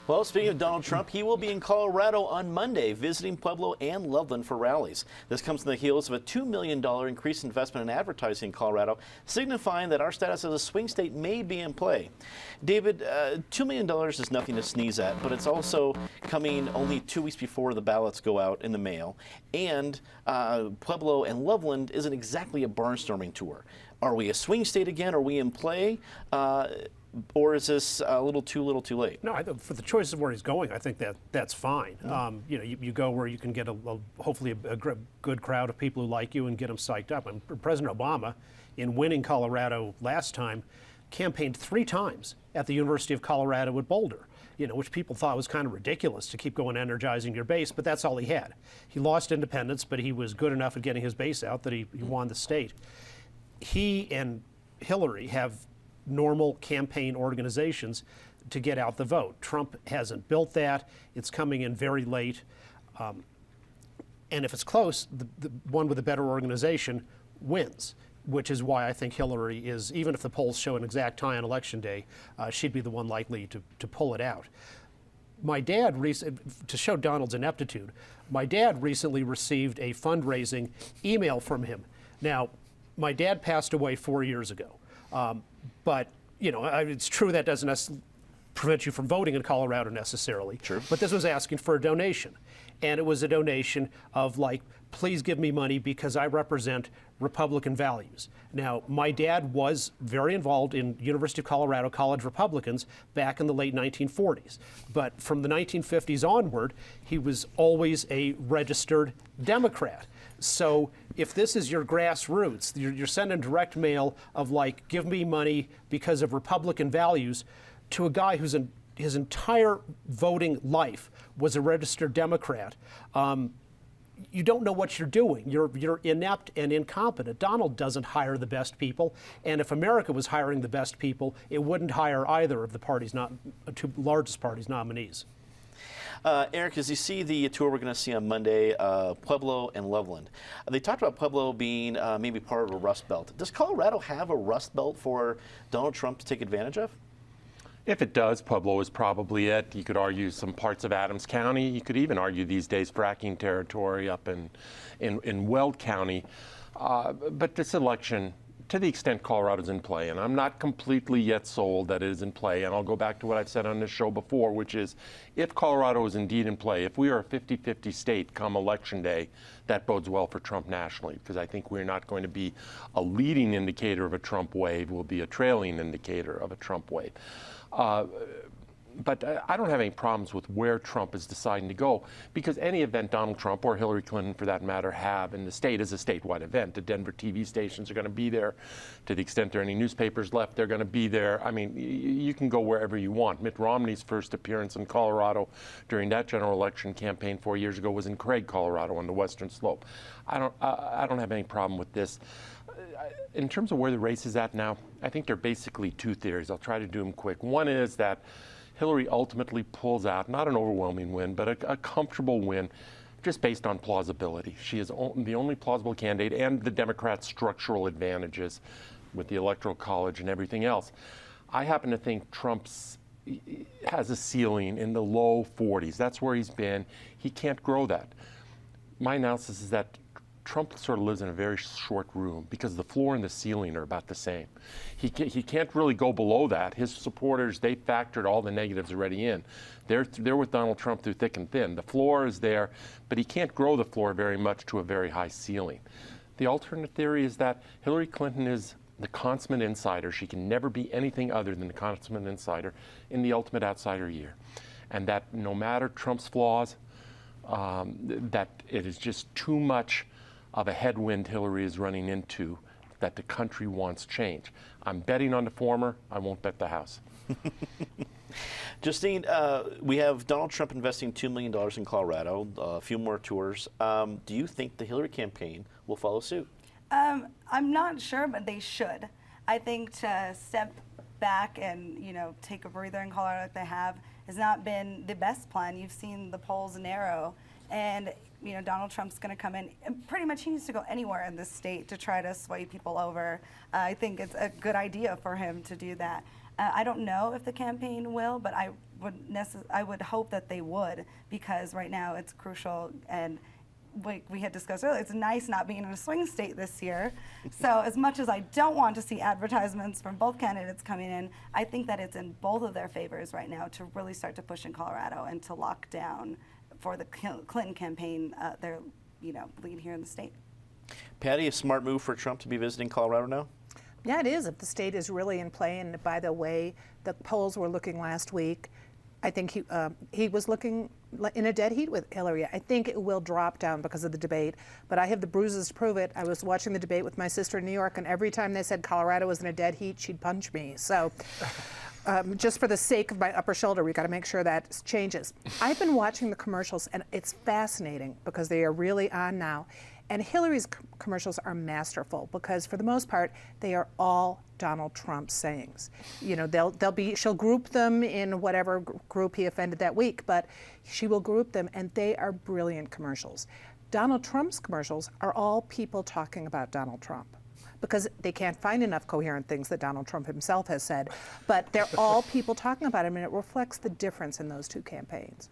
Well, speaking of Donald Trump, he will be in Colorado on Monday, visiting Pueblo and Loveland for rallies. This comes on the heels of a $2 million increased investment in advertising in Colorado, signifying that our status as a swing state may be in play. David, $2 million is nothing to sneeze at, but it's also coming only 2 weeks before the ballots go out in the mail. And Pueblo and Loveland isn't exactly a barnstorming tour. Are we a swing state again? Are we in play? Or is this a little too late? No, for the choice of where he's going, I think that's fine. You go where you can get hopefully a good crowd of people who like you and get them psyched up. And President Obama, in winning Colorado last time, campaigned 3 times at the University of Colorado at Boulder, which people thought was kind of ridiculous to keep going energizing your base, but that's all he had. He lost independence, but he was good enough at getting his base out that he won the state. He and Hillary have normal campaign organizations to get out the vote. Trump hasn't built that. It's coming in very late. And if it's close, the one with a better organization wins, which is why I think Hillary is, even if the polls show an exact tie on Election Day, she'd be the one likely to pull it out. My dad, to show Donald's ineptitude, my dad recently received a fundraising email from him. Now, my dad passed away 4 years ago. But, it's true that doesn't prevent you from voting in Colorado necessarily. True. But this was asking for a donation. And it was a donation of please give me money because I represent Republican values. Now, my dad was very involved in University of Colorado college Republicans back in the late 1940s. But from the 1950s onward, he was always a registered Democrat. So if this is your grassroots, you're sending direct mail of give me money because of Republican values to a guy who's his entire voting life was a registered Democrat. You don't know what you're doing. You're inept and incompetent. Donald doesn't hire the best people, and if America was hiring the best people, it wouldn't hire either of the two largest parties' nominees. Eric, as you see the tour we're going to see on Monday, Pueblo and Loveland, they talked about Pueblo being maybe part of a rust belt. Does Colorado have a rust belt for Donald Trump to take advantage of? If it does, Pueblo is probably it. You could argue some parts of Adams County. You could even argue these days fracking territory up in Weld County. But this election, to the extent Colorado's in play, and I'm not completely yet sold that it is in play, and I'll go back to what I've said on this show before, which is if Colorado is indeed in play, if we are a 50-50 state come Election Day, that bodes well for Trump nationally, because I think we're not going to be a leading indicator of a Trump wave. We'll be a trailing indicator of a Trump wave. But I don't have any problems with where Trump is deciding to go, because any event Donald Trump or Hillary Clinton, for that matter, have in the state is a statewide event. The Denver TV stations are going to be there. To the extent there are any newspapers left, they're going to be there. I mean, you can go wherever you want. Mitt Romney's first appearance in Colorado during that general election campaign 4 years ago was in Craig, Colorado, on the western slope. I don't have any problem with this. In terms of where the race is at now, I think there are basically 2 theories. I'll try to do them quick. One is that Hillary ultimately pulls out, not an overwhelming win, but a comfortable win just based on plausibility. She is the only plausible candidate, and the Democrats' structural advantages with the Electoral College and everything else. I happen to think Trump has a ceiling in the low 40s. That's where he's been. He can't grow that. My analysis is that Trump sort of lives in a very short room because the floor and the ceiling are about the same. He can't really go below that. His supporters, they factored all the negatives already in. They're with Donald Trump through thick and thin. The floor is there, but he can't grow the floor very much to a very high ceiling. The alternate theory is that Hillary Clinton is the consummate insider. She can never be anything other than the consummate insider in the ultimate outsider year. And that no matter Trump's flaws, that it is just too much of a headwind Hillary is running into, that the country wants change. I'm betting on the former. I won't bet the house. Justine, we have Donald Trump investing $2 million in Colorado, a few more tours. Do you think the Hillary campaign will follow suit? I'm not sure, but they should. I think to step back and take a breather in Colorado like they have has not been the best plan. You've seen the polls narrow, and Donald Trump's going to come in, and pretty much he needs to go anywhere in this state to try to sway people over. I think it's a good idea for him to do that. I don't know if the campaign will, but I I would hope that they would, because right now it's crucial, and like we had discussed earlier, it's nice not being in a swing state this year. So as much as I don't want to see advertisements from both candidates coming in, I think that it's in both of their favors right now to really start to push in Colorado and to lock down for the Clinton campaign their lead here in the state. Patty, a smart move for Trump to be visiting Colorado now? Yeah, it is, if the state is really in play. And by the way the polls were looking last week, I think he was looking in a dead heat with Hillary. I think it will drop down because of the debate, but I have the bruises to prove it. I was watching the debate with my sister in New York, and every time they said Colorado was in a dead heat, she'd punch me. So just for the sake of my upper shoulder, we got to make sure that changes. I've been watching the commercials, and it's fascinating because they are really on now. And Hillary's commercials are masterful because, for the most part, they are all Donald Trump sayings. She'll group them in whatever group he offended that week, but she will group them, and they are brilliant commercials. Donald Trump's commercials are all people talking about Donald Trump, because they can't find enough coherent things that Donald Trump himself has said. But they're all people talking about him, and it reflects the difference in those two campaigns.